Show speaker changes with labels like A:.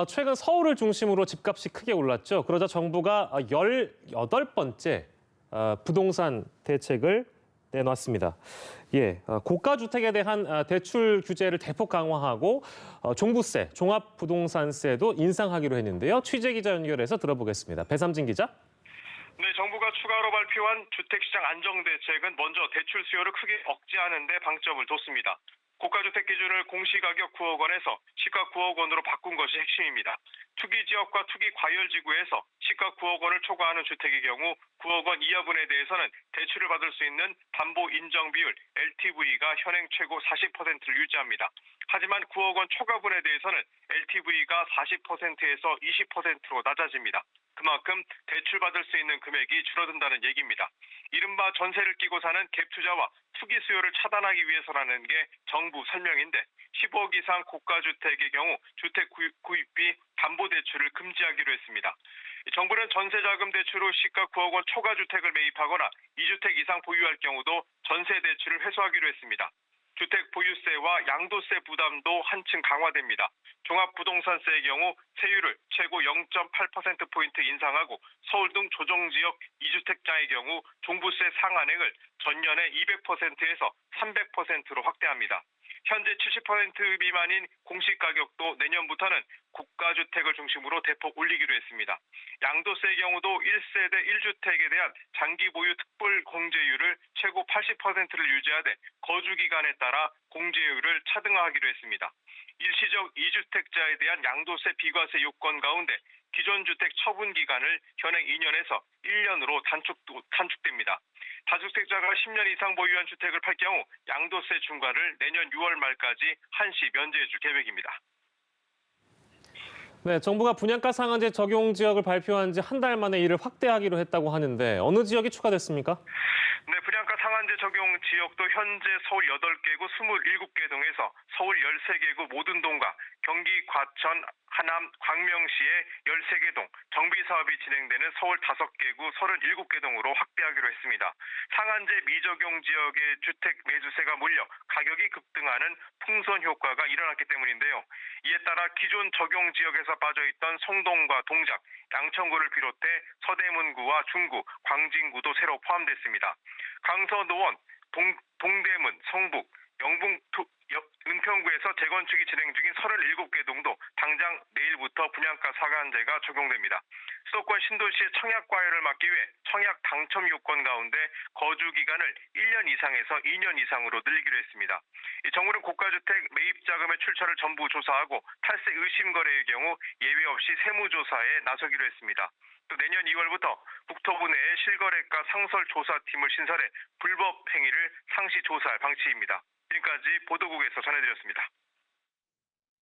A: 최근 서울을 중심으로 집값이 크게 올랐죠. 그러자 정부가 18번째 부동산 대책을 내놨습니다. 고가 주택에 대한 대출 규제를 대폭 강화하고 종부세, 종합부동산세도 인상하기로 했는데요. 취재 기자 연결해서 들어보겠습니다. 배삼진 기자.
B: 네, 정부가 추가로 발표한 주택시장 안정대책은 먼저 대출 수요를 크게 억제하는 데 방점을 뒀습니다. 고가주택 기준을 공시가격 9억 원에서 시가 9억 원으로 바꾼 것이 핵심입니다. 투기지역과 투기과열지구에서 시가 9억 원을 초과하는 주택의 경우 9억 원 이하분에 대해서는 대출을 받을 수 있는 담보 인정 비율 LTV가 현행 최고 40%를 유지합니다. 하지만 9억 원 초과분에 대해서는 LTV가 40%에서 20%로 낮아집니다. 그만큼 대출받을 수 있는 금액이 줄어든다는 얘기입니다. 이른바 전세를 끼고 사는 갭 투자와 투기 수요를 차단하기 위해서라는 게 정부 설명인데 15억 이상 고가주택의 경우 주택 구입비 담보대출을 금지하기로 했습니다. 정부는 전세자금 대출로 시가 9억 원 초과주택을 매입하거나 2주택 이상 보유할 경우도 전세 대출을 회수하기로 했습니다. 주택 보유세와 양도세 부담도 한층 강화됩니다. 종합부동산세의 경우 세율을 최고 0.8%포인트 인상하고 서울 등 조정지역 2주택자의 경우 종부세 상한액을 전년에 200%에서 300%로 확대합니다. 현재 70% 미만인 공시가격도 내년부터는 고가주택을 중심으로 대폭 올리기로 했습니다. 양도세의 경우도 1세대 1주택에 대한 장기 보유 특별 공제율을 최고 80%를 유지하되 거주기간에 따라 공제율을 차등하기로 했습니다. 일시적 2주택자에 대한 양도세 비과세 요건 가운데 기존 주택 처분 기간을 현행 2년에서 1년으로 단축됩니다. 다주택자가 10년 이상 보유한 주택을 팔 경우 양도세 중과를 내년 6월 말까지 한시 면제해줄 계획입니다.
A: 네, 정부가 분양가 상한제 적용 지역을 발표한 지 한 달 만에 이를 확대하기로 했다고 하는데 어느 지역이 추가됐습니까?
B: 네, 분양가 상한제 적용 지역도 현재 서울 8개구 27개 동에서 서울 13개구 모든 동과 경기 과천, 하남, 광명시의 13개 동, 정비 사업이 진행되는 서울 5개구 37개 동으로 확대하기로 했습니다. 상한제 미적용 지역의 주택 매수세가 몰려 가격이 급등하는 풍선 효과가 일어났기 때문인데요. 이에 따라 기존 적용 지역에서 빠져있던 성동과 동작, 양천구를 비롯해 서대문구와 중구, 광진구도 새로 포함됐습니다. 강서 노원, 동대문, 성북, 영풍, 은평구에서 재건축이 진행 중인 37개 동도 당장 내일부터 분양가 상한제가 적용됩니다. 수도권 신도시의 청약 과열을 막기 위해 청약 당첨 요건 가운데 거주 기간을 1년 이상에서 2년 이상으로 늘리기로 했습니다. 정부는 고가주택 매입 자금의 출처를 전부 조사하고 탈세 의심 거래의 경우 예외 없이 세무조사에 나서기로 했습니다. 또 내년 2월부터 국토부 내에 실거래가 상설조사팀을 신설해 불법 행위를 상시 조사할 방침입니다. 지금까지 보도국에서 전해드렸습니다.